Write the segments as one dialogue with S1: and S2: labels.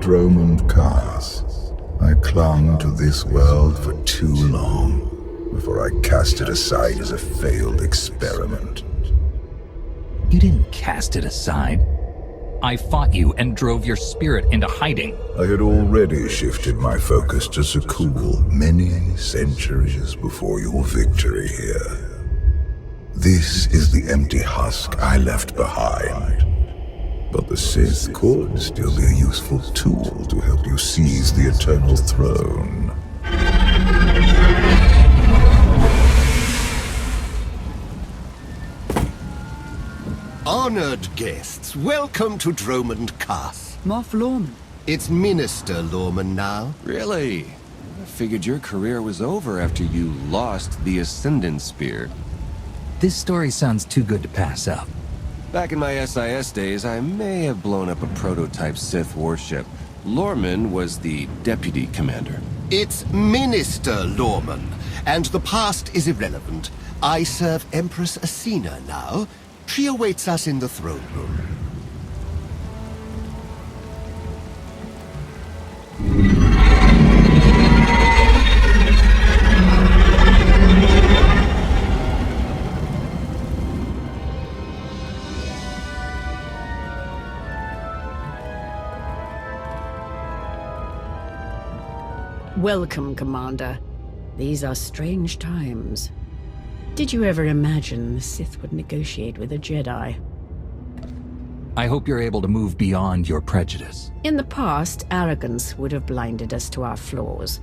S1: Dromund Kaas. I clung to this world for too long before I cast it aside as a failed experiment.
S2: You didn't cast it aside. I fought you and drove your spirit into hiding.
S1: I had already shifted my focus to Suresh many centuries before your victory here. This is the empty husk I left behind. But the Sith could still be a useful tool to help you seize the Eternal Throne.
S3: Honored guests, welcome to Dromund Kaas.
S4: Moff Lorman.
S3: It's Minister Lorman now.
S5: Really? I figured your career was over after you lost the Ascendant Spear.
S2: This story sounds too good to pass up.
S5: Back in my SIS days, I may have blown up a prototype Sith warship. Lorman was the deputy commander.
S3: It's Minister Lorman, and the past is irrelevant. I serve Empress Asina now. She awaits us in the throne room.
S4: Welcome, Commander. These are strange times. Did you ever imagine the Sith would negotiate with a Jedi?
S2: I hope you're able to move beyond your prejudice.
S4: In the past, arrogance would have blinded us to our flaws.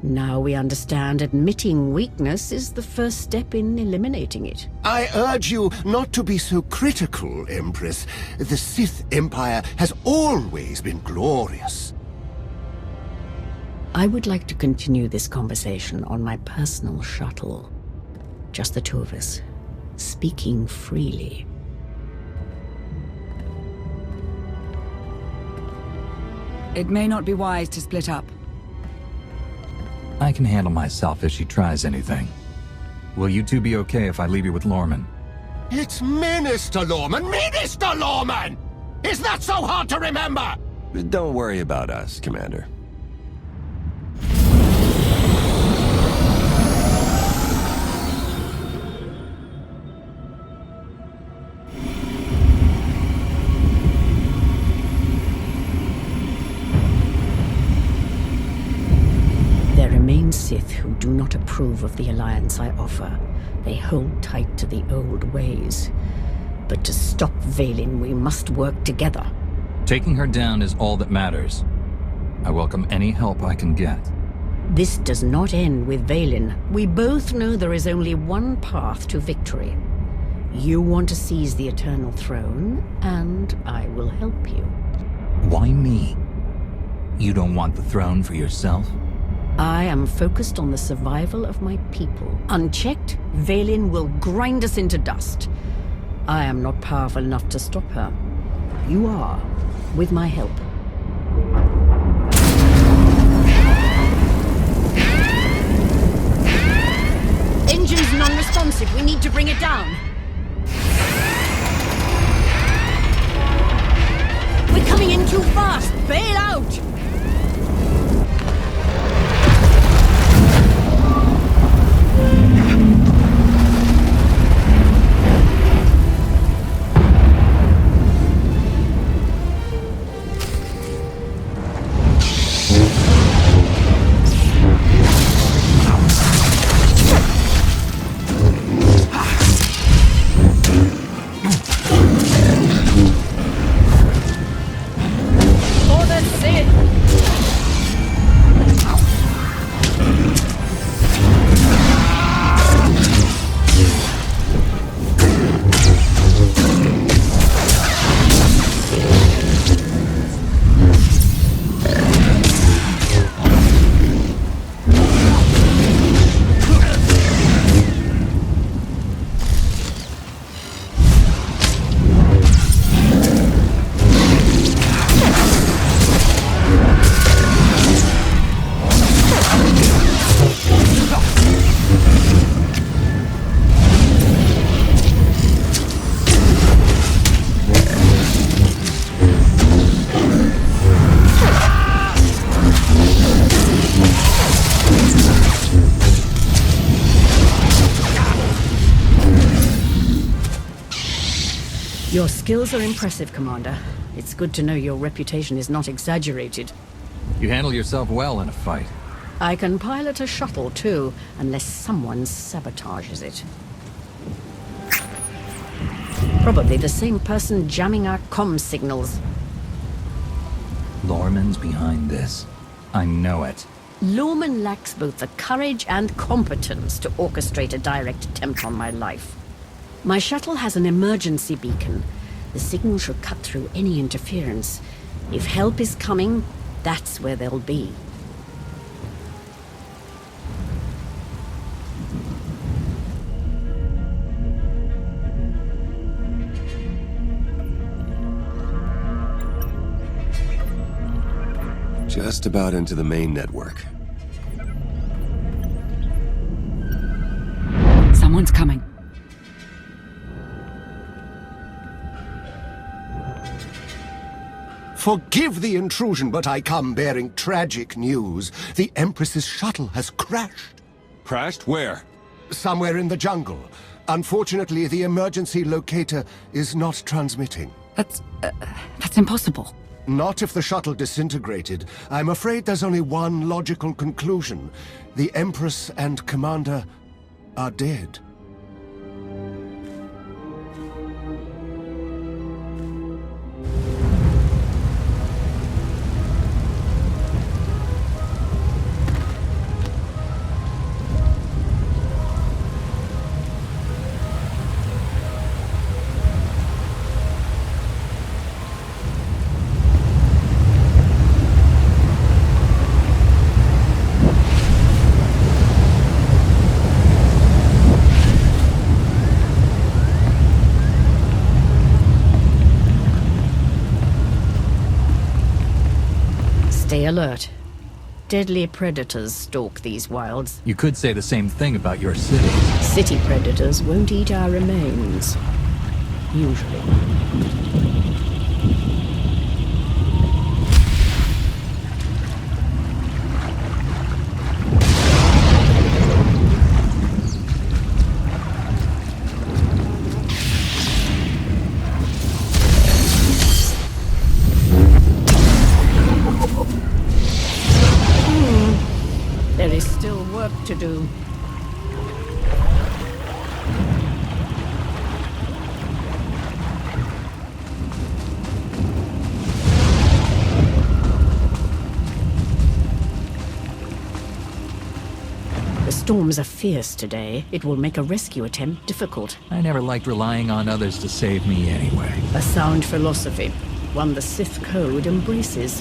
S4: Now we understand admitting weakness is the first step in eliminating it.
S3: I urge you not to be so critical, Empress. The Sith Empire has always been glorious.
S4: I would like to continue this conversation on my personal shuttle. Just the two of us, speaking freely.
S6: It may not be wise to split up.
S2: I can handle myself if she tries anything. Will you two be okay if I leave you with Lorman?
S3: It's Minister Lorman! Minister Lorman! Is that so hard to remember?
S5: Don't worry about us, Commander.
S4: Sith who do not approve of the alliance I offer. They hold tight to the old ways. But to stop Vaylin, we must work together.
S2: Taking her down is all that matters. I welcome any help I can get.
S4: This does not end with Vaylin. We both know there is only one path to victory. You want to seize the Eternal Throne, and I will help you.
S2: Why me? You don't want the throne for yourself?
S4: I am focused on the survival of my people. Unchecked, Vaylin will grind us into dust. I am not powerful enough to stop her. You are, with my help. Engine's non-responsive. We need to bring it down. We're coming in too fast. Bail out! For the Sith! Your skills are impressive, Commander. It's good to know your reputation is not exaggerated.
S2: You handle yourself well in a fight.
S4: I can pilot a shuttle, too, unless someone sabotages it. Probably the same person jamming our comm signals.
S2: Lorman's behind this. I know it.
S4: Lorman lacks both the courage and competence to orchestrate a direct attempt on my life. My shuttle has an emergency beacon. The signal should cut through any interference. If help is coming, that's where they'll be.
S5: Just about into the main network.
S6: Someone's coming.
S3: Forgive the intrusion, but I come bearing tragic news. The Empress's shuttle has crashed.
S5: Crashed? Where?
S3: Somewhere in the jungle. Unfortunately, the emergency locator is not transmitting.
S6: That's impossible.
S3: Not if the shuttle disintegrated. I'm afraid there's only one logical conclusion. The Empress and Commander are dead.
S4: Stay alert. Deadly predators stalk these wilds.
S2: You could say the same thing about your city.
S4: City predators won't eat our remains. Usually. There is still work to do. The storms are fierce today. It will make a rescue attempt difficult.
S2: I never liked relying on others to save me anyway.
S4: A sound philosophy, one the Sith Code embraces.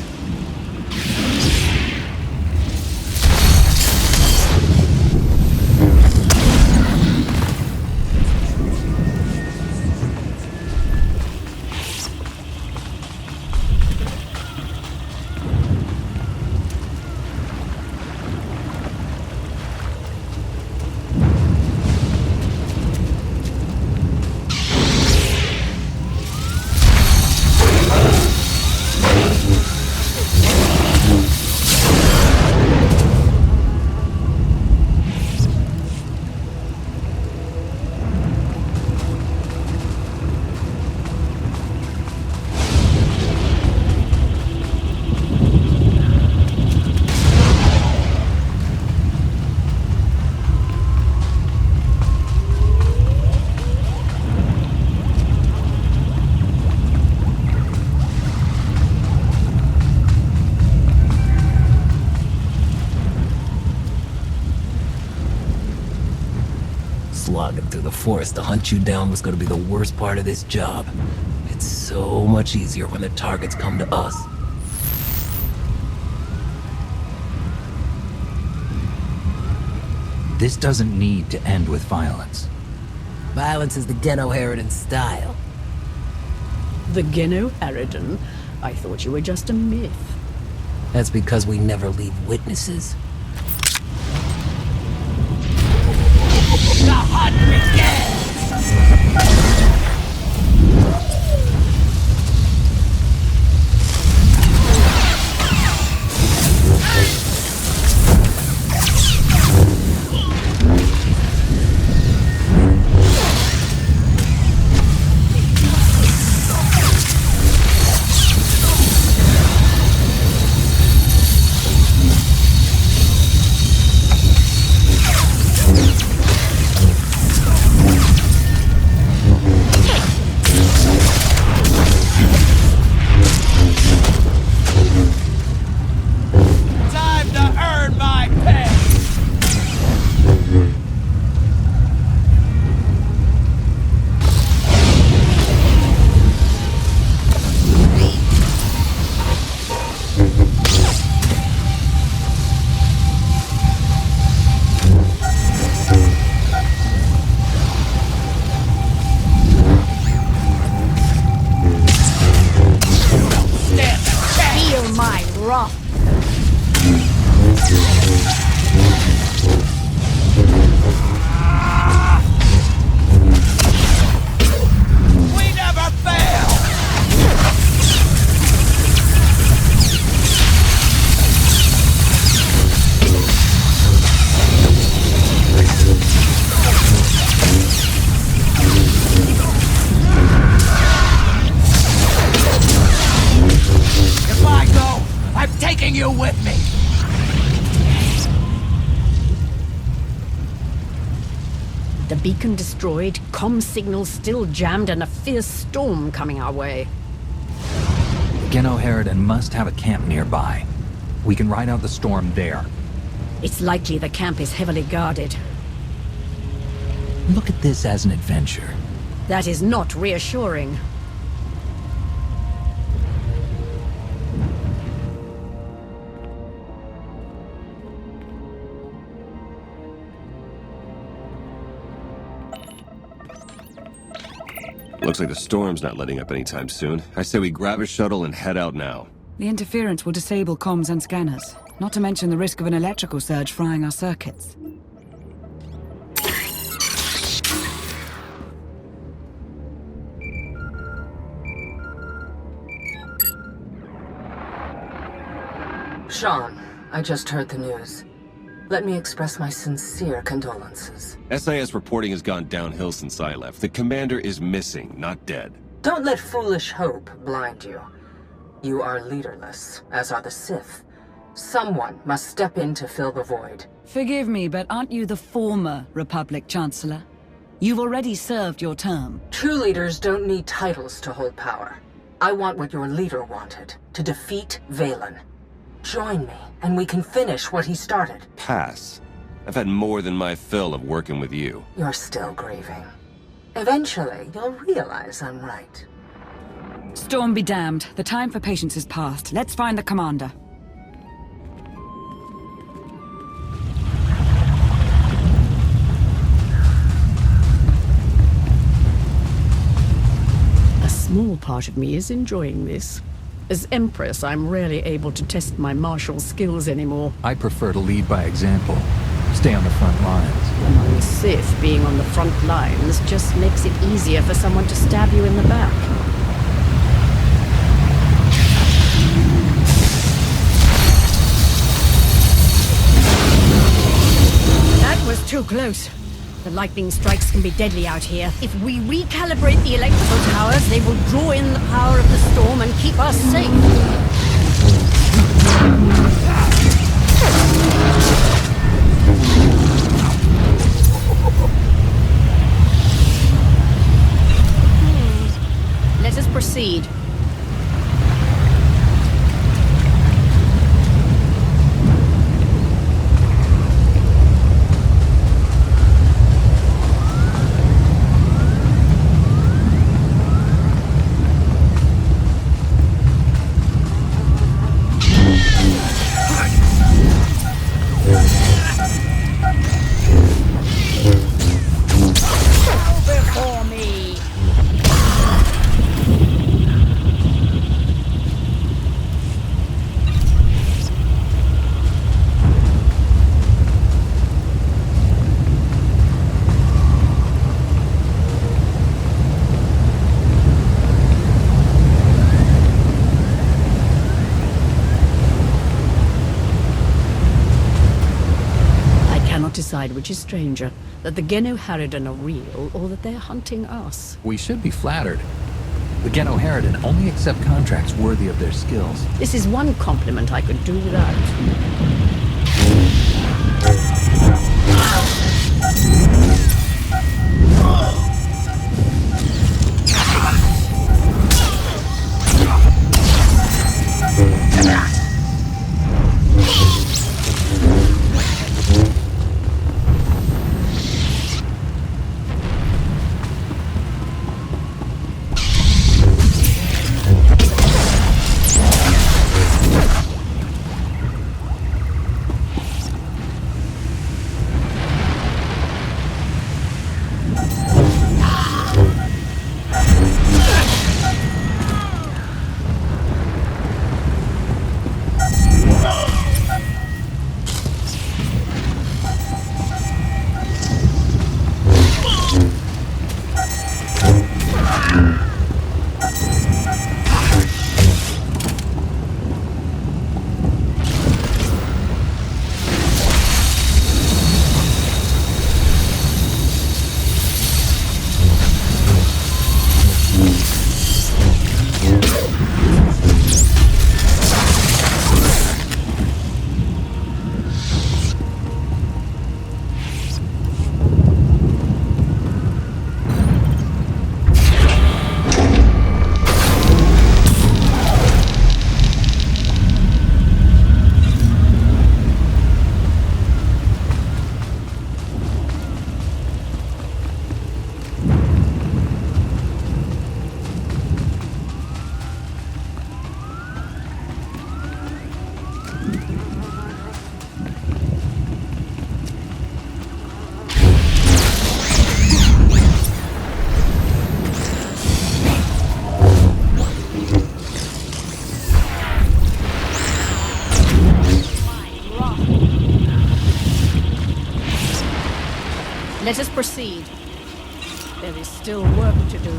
S7: Slogging through the forest to hunt you down was going to be the worst part of this job. It's so much easier when the targets come to us.
S2: This doesn't need to end with violence.
S7: Violence is the Geno Harridan style.
S4: The Geno Harridan? I thought you were just a myth.
S7: That's because we never leave witnesses. The hunt begins!
S4: beacon destroyed, comm signals still jammed, and a fierce storm coming our way.
S2: Genoheridan must have a camp nearby. We can ride out the storm there.
S4: It's likely the camp is heavily guarded.
S2: Look at this as an adventure.
S4: That is not reassuring.
S5: Looks like the storm's not letting up anytime soon. I say we grab a shuttle and head out now.
S6: The interference will disable comms and scanners, not to mention the risk of an electrical surge frying our circuits.
S8: Sean, I just heard the news. Let me express my sincere condolences.
S5: SIS reporting has gone downhill since I left. The commander is missing, not dead.
S8: Don't let foolish hope blind you. You are leaderless, as are the Sith. Someone must step in to fill the void.
S6: Forgive me, but aren't you the former Republic Chancellor? You've already served your term.
S8: True leaders don't need titles to hold power. I want what your leader wanted, to defeat Valen. Join me, and we can finish what he started.
S5: Pass. I've had more than my fill of working with you.
S8: You're still grieving. Eventually, you'll realize I'm right.
S6: Storm be damned. The time for patience is past. Let's find the commander.
S4: A small part of me is enjoying this. As Empress, I'm rarely able to test my martial skills anymore.
S2: I prefer to lead by example. Stay on the front lines.
S4: Among Sith, being on the front lines just makes it easier for someone to stab you in the back. That was too close. The lightning strikes can be deadly out here. If we recalibrate the electrical towers, they will draw in the power of the storm and keep us safe. Let us proceed. Decide which is stranger, that the Genoheridan are real, or that they're hunting us.
S2: We should be flattered. The Genoheridan only accept contracts worthy of their skills.
S4: This is one compliment I could do without. Let us proceed. There is still work to do.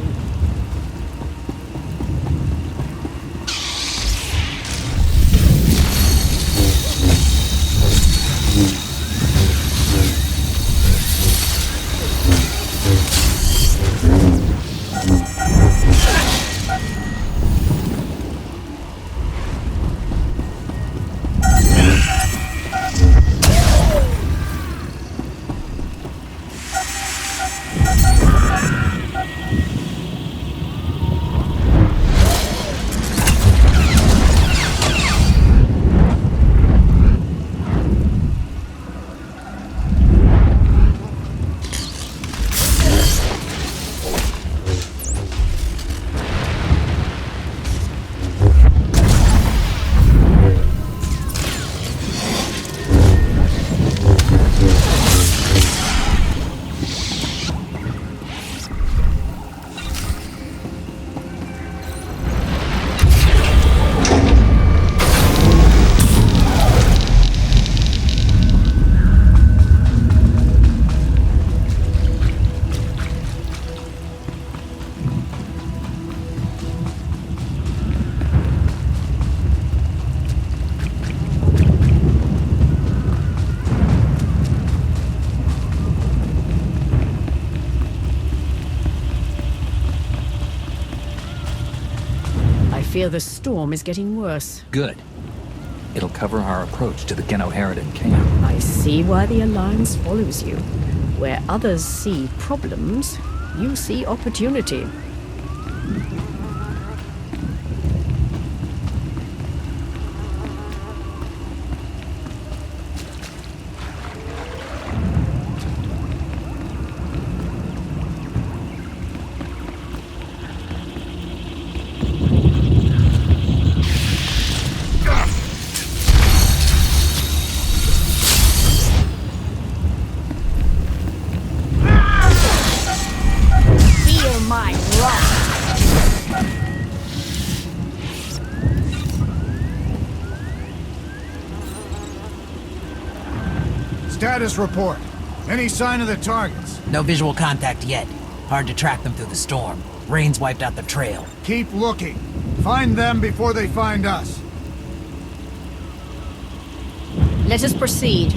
S4: I fear the storm is getting worse.
S2: Good. It'll cover our approach to the Genoheridan camp.
S4: I see why the Alliance follows you. Where others see problems, you see opportunity.
S9: Status report. Any sign of the targets?
S10: No visual contact yet. Hard to track them through the storm. Rain's wiped out the trail.
S9: Keep looking. Find them before they find us.
S4: Let us proceed.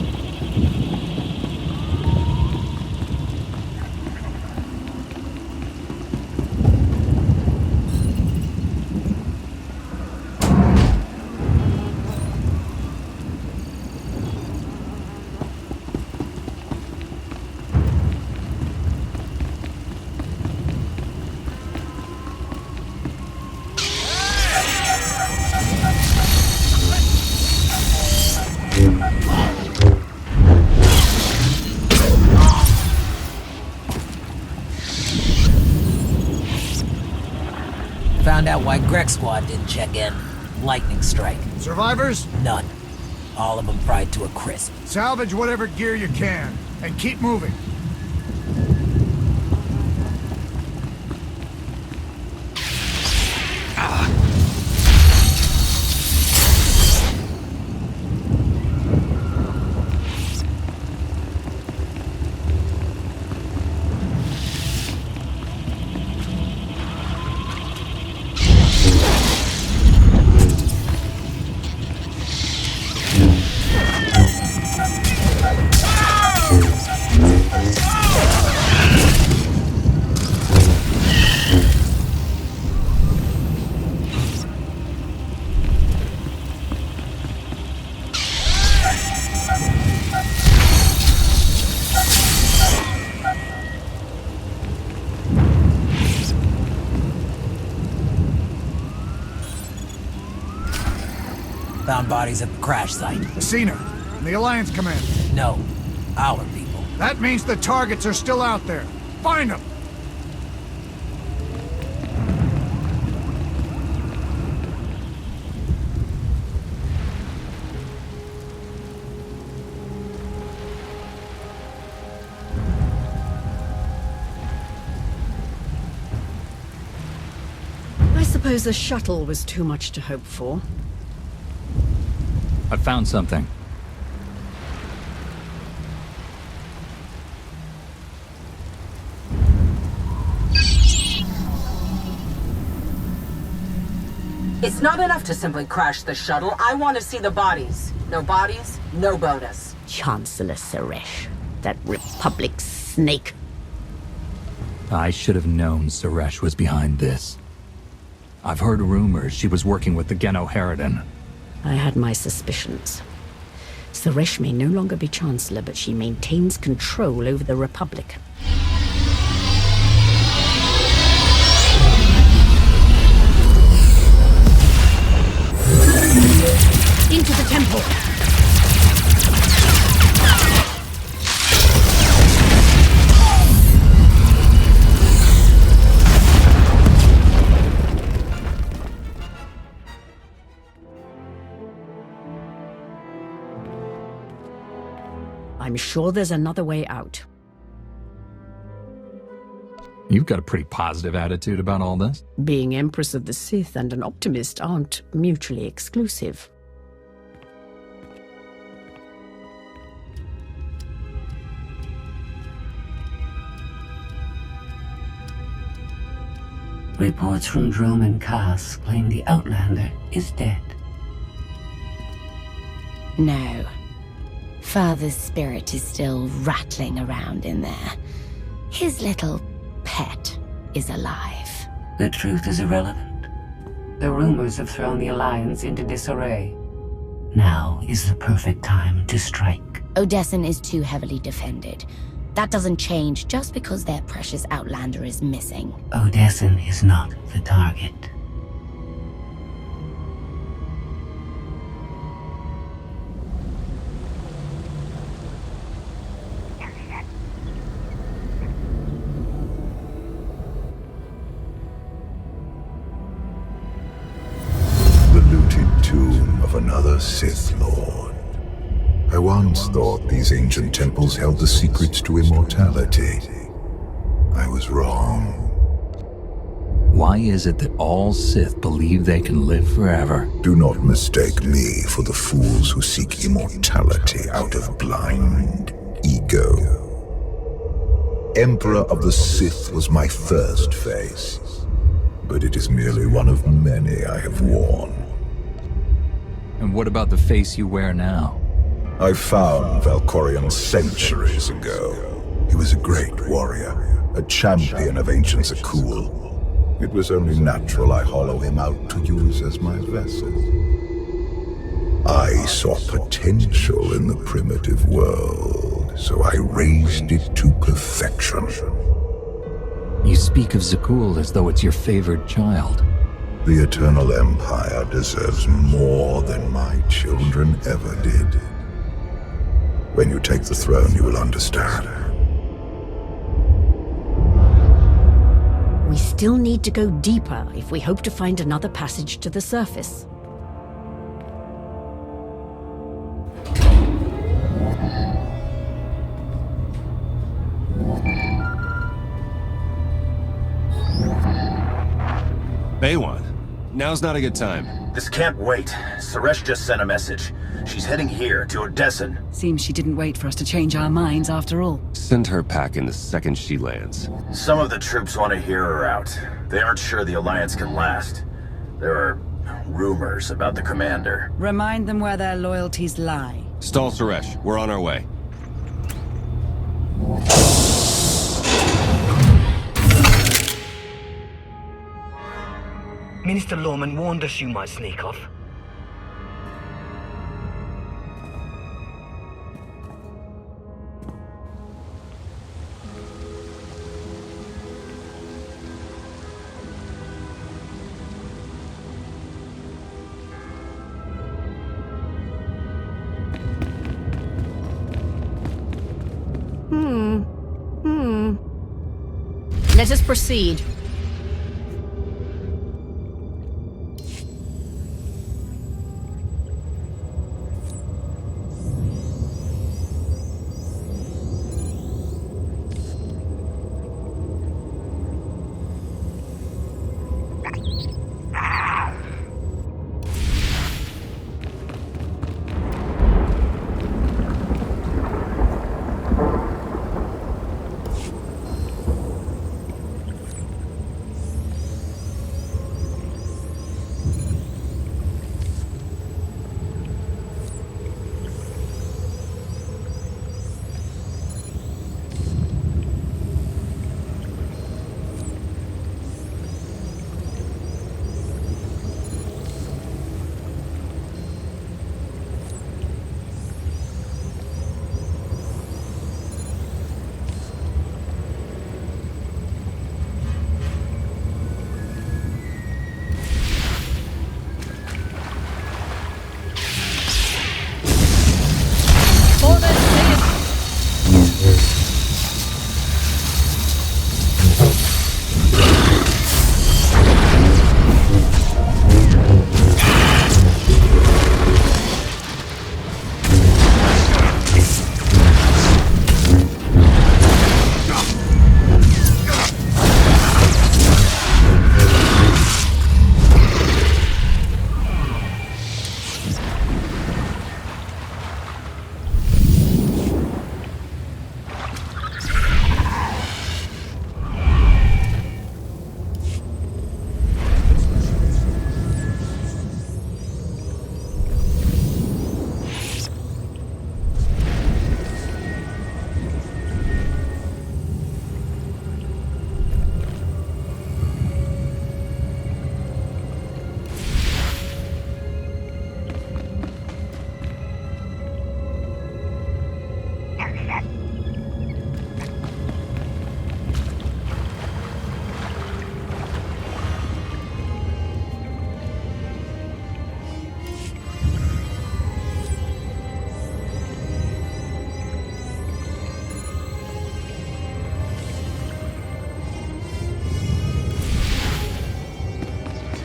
S10: Found out why Greg's squad didn't check in. Lightning strike.
S9: Survivors?
S10: None. All of them fried to a crisp.
S9: Salvage whatever gear you can, and keep moving.
S10: Found bodies at the crash site.
S9: Seen her. And the Alliance commander.
S10: No. Our people.
S9: That means the targets are still out there. Find them!
S4: I suppose the shuttle was too much to hope for.
S2: I found something.
S8: It's not enough to simply crash the shuttle. I want to see the bodies. No bodies, no bonus.
S4: Chancellor Suresh, that Republic snake.
S2: I should have known Suresh was behind this. I've heard rumors she was working with the Geno Harridan.
S4: I had my suspicions. Suresh may no longer be Chancellor, but she maintains control over the Republic. Into the temple! I'm sure there's another way out.
S2: You've got a pretty positive attitude about all this.
S4: Being Empress of the Sith and an optimist aren't mutually exclusive.
S11: Reports from Dromund Kaas claim the Outlander is dead.
S12: No. Father's spirit is still rattling around in there. His little pet is alive.
S11: The truth is irrelevant. The rumors have thrown the Alliance into disarray. Now is the perfect time to strike.
S12: Odessen is too heavily defended. That doesn't change just because their precious Outlander is missing.
S11: Odessen is not the target.
S1: The looted tomb of another Sith Lord. I once thought these ancient temples held the secrets to immortality. I was wrong.
S2: Why is it that all Sith believe they can live forever?
S1: Do not mistake me for the fools who seek immortality out of blind ego. Emperor of the Sith was my first face, but it is merely one of many I have worn.
S2: And what about the face you wear now?
S1: I found Valkorion centuries ago. He was a great warrior, a champion of ancient Zakul. It was only natural I hollow him out to use as my vessel. I saw potential in the primitive world, so I raised it to perfection.
S2: You speak of Zakul as though it's your favored child.
S1: The Eternal Empire deserves more than my children ever did. When you take the throne, you will understand.
S4: We still need to go deeper if we hope to find another passage to the surface.
S5: Baywan, now's not a good time.
S13: This can't wait. Suresh just sent a message. She's heading here, to Odessen.
S6: Seems she didn't wait for us to change our minds after all.
S5: Send her packing the second she lands.
S13: Some of the troops want to hear her out. They aren't sure the Alliance can last. There are rumors about the commander.
S6: Remind them where their loyalties lie.
S5: Stall Suresh, we're on our way.
S14: Minister Lorman warned us you might sneak off.
S4: Let us proceed.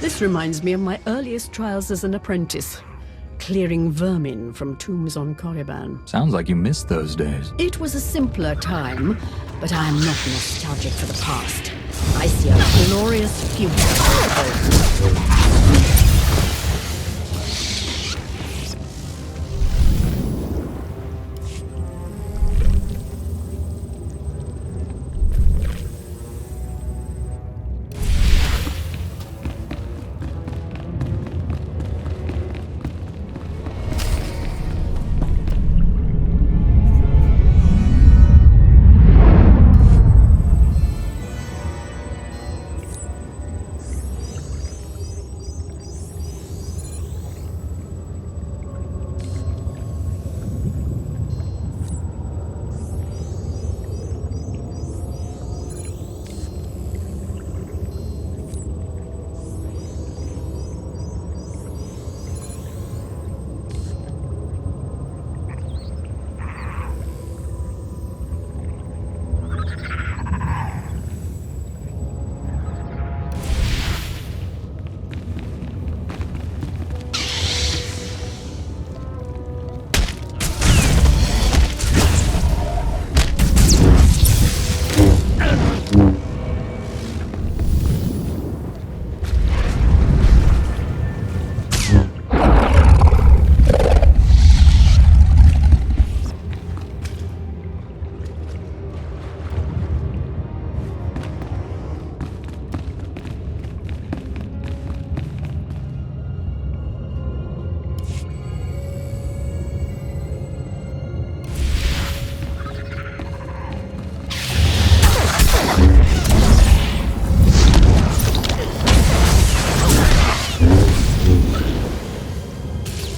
S4: This reminds me of my earliest trials as an apprentice. Clearing vermin from tombs on Korriban.
S2: Sounds like you missed those days.
S4: It was a simpler time, but I am not nostalgic for the past. I see a glorious future.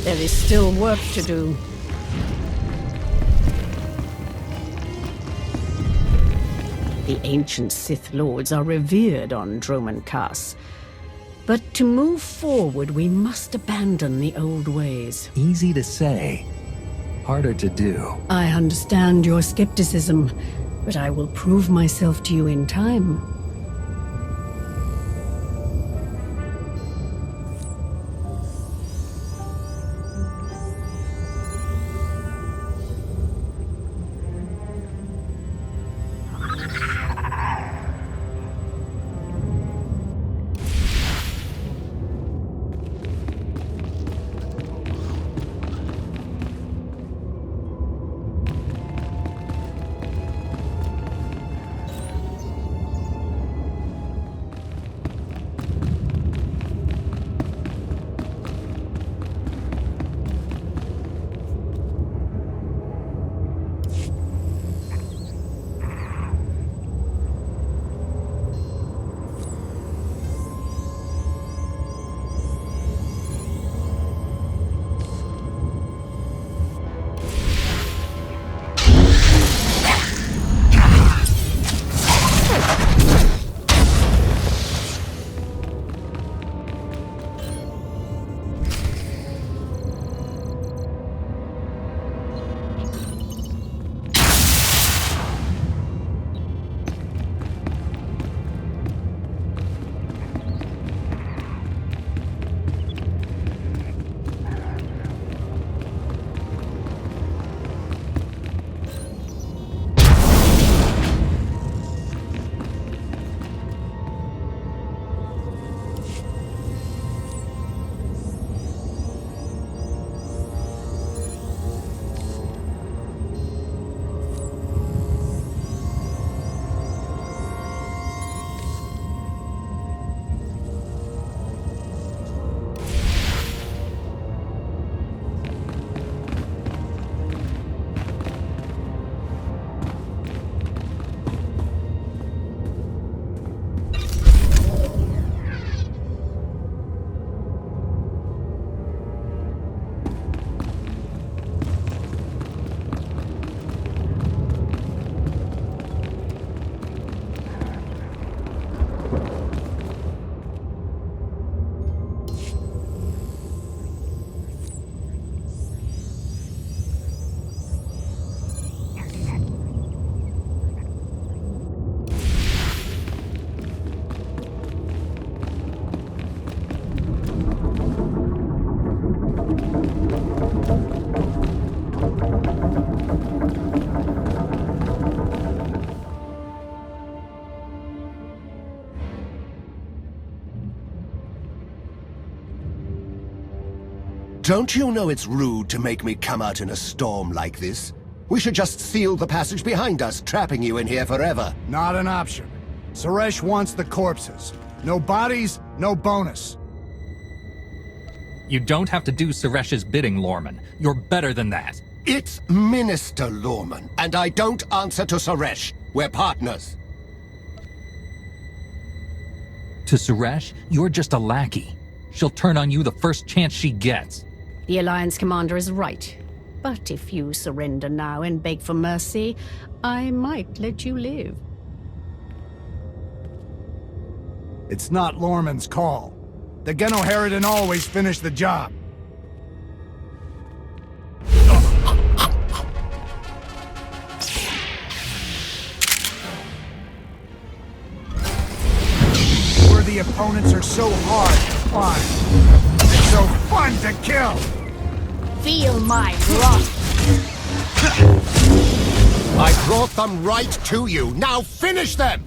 S4: There is still work to do. The ancient Sith Lords are revered on Dromund Kaas. But to move forward, we must abandon the old ways.
S2: Easy to say, harder to do.
S4: I understand your skepticism, but I will prove myself to you in time.
S3: Don't you know it's rude to make me come out in a storm like this? We should just seal the passage behind us, trapping you in here forever.
S9: Not an option. Suresh wants the corpses. No bodies, no bonus.
S2: You don't have to do Suresh's bidding, Lorman. You're better than that.
S3: It's Minister Lorman, and I don't answer to Suresh. We're partners.
S2: To Suresh, you're just a lackey. She'll turn on you the first chance she gets.
S4: The Alliance commander is right. But if you surrender now and beg for mercy, I might let you live.
S9: It's not Lorman's call. The Genoheridin always finish the job. Where the opponents are so hard to find. It's so fun to kill!
S4: Feel my wrath!
S3: I brought them right to you. Now finish them!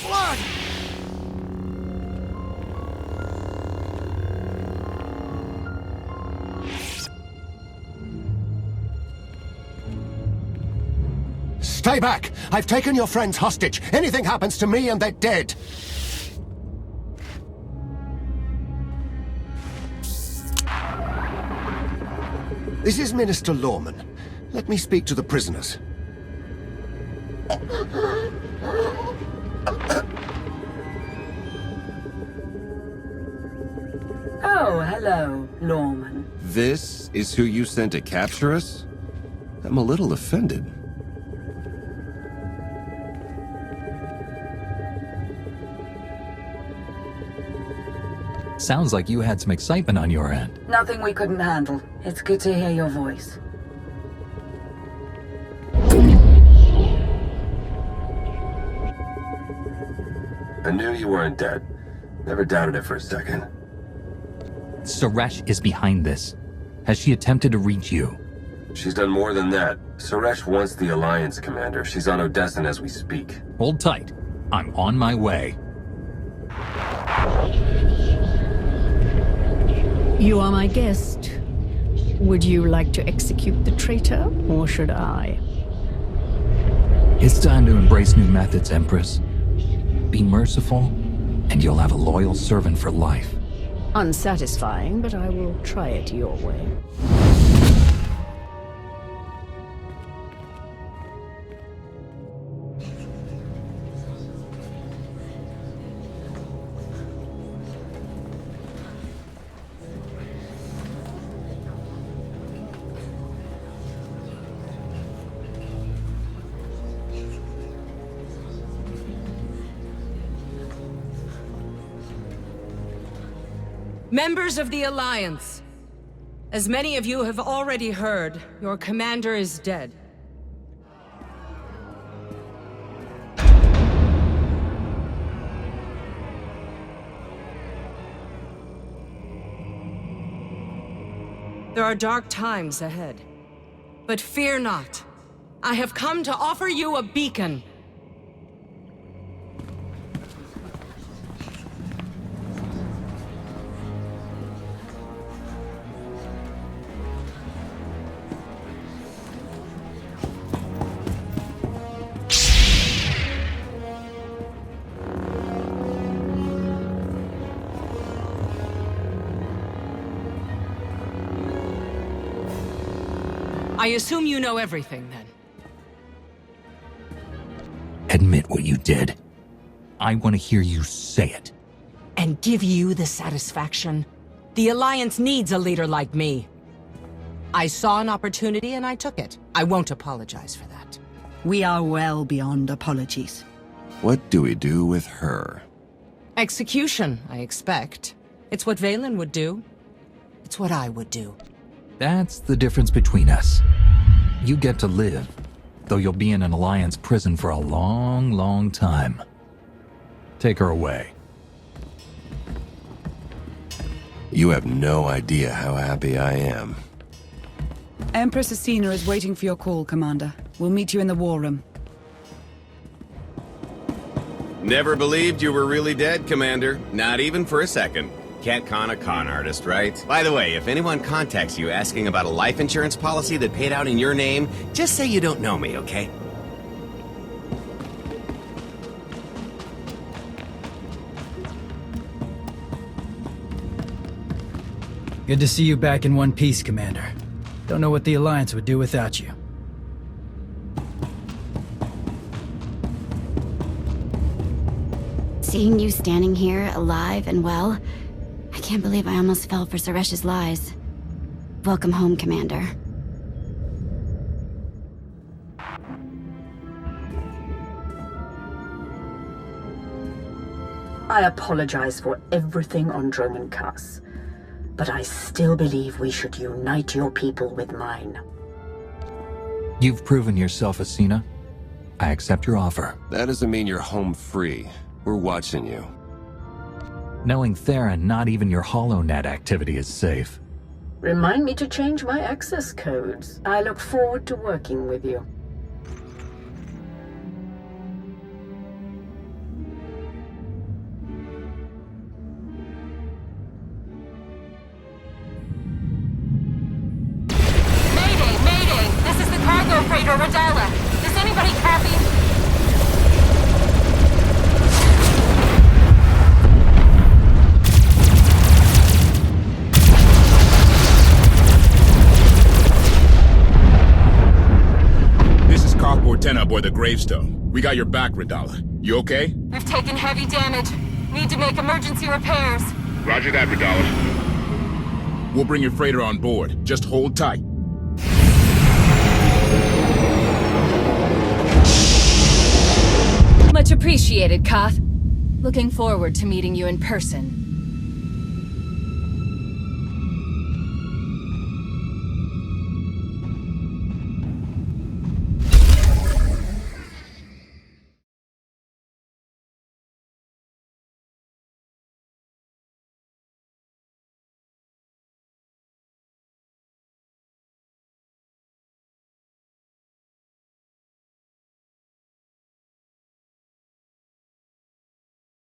S9: Blood!
S3: Stay back! I've taken your friends hostage. Anything happens to me and they're dead. This is Minister Lorman. Let me speak to the prisoners.
S8: Oh, hello, Lorman.
S5: This is who you sent to capture us? I'm a little offended.
S2: Sounds like you had some excitement on your end.
S8: Nothing we couldn't handle. It's good to hear your voice.
S13: I knew you weren't dead. Never doubted it for a second.
S2: Suresh is behind this. Has she attempted to reach you?
S13: She's done more than that. Suresh wants the Alliance commander. She's on Odessen as we speak.
S2: Hold tight. I'm on my way.
S4: You are my guest. Would you like to execute the traitor, or should I?
S2: It's time to embrace new methods, Empress. Be merciful, and you'll have a loyal servant for life.
S4: Unsatisfying, but I will try it your way.
S8: Members of the Alliance, as many of you have already heard, your commander is dead. There are dark times ahead. But fear not. I have come to offer you a beacon. I assume you know everything, then.
S2: Admit what you did. I want to hear you say it.
S8: And give you the satisfaction. The Alliance needs a leader like me. I saw an opportunity and I took it. I won't apologize for that.
S6: We are well beyond apologies.
S5: What do we do with her?
S8: Execution, I expect. It's what Valen would do. It's what I would do.
S2: That's the difference between us. You get to live, though you'll be in an Alliance prison for a long, long time. Take her away.
S5: You have no idea how happy I am.
S6: Empress Asina is waiting for your call, Commander. We'll meet you in the war room.
S15: Never believed you were really dead, Commander. Not even for a second. Can't con a con artist, right? By the way, if anyone contacts you asking about a life insurance policy that paid out in your name, just say you don't know me, okay?
S16: Good to see you back in one piece, Commander. Don't know what the Alliance would do without you.
S12: Seeing you standing here, alive and well, I can't believe I almost fell for Suresh's lies. Welcome home, Commander.
S8: I apologize for everything on Dromund Kaas, but I still believe we should unite your people with mine.
S2: You've proven yourself, Asina. I accept your offer.
S5: That doesn't mean you're home free. We're watching you.
S2: Knowing Theron, not even your HoloNet activity is safe.
S8: Remind me to change my access codes. I look forward to working with you.
S17: Mayday! Mayday! This is the cargo freighter Radala. Does anybody copy?
S18: Cockboard 10 aboard the Gravestone. We got your back, Radala. You okay?
S17: We've taken heavy damage. Need to make emergency repairs.
S18: Roger that, Radala. We'll bring your freighter on board. Just hold tight.
S17: Much appreciated, Koth. Looking forward to meeting you in person.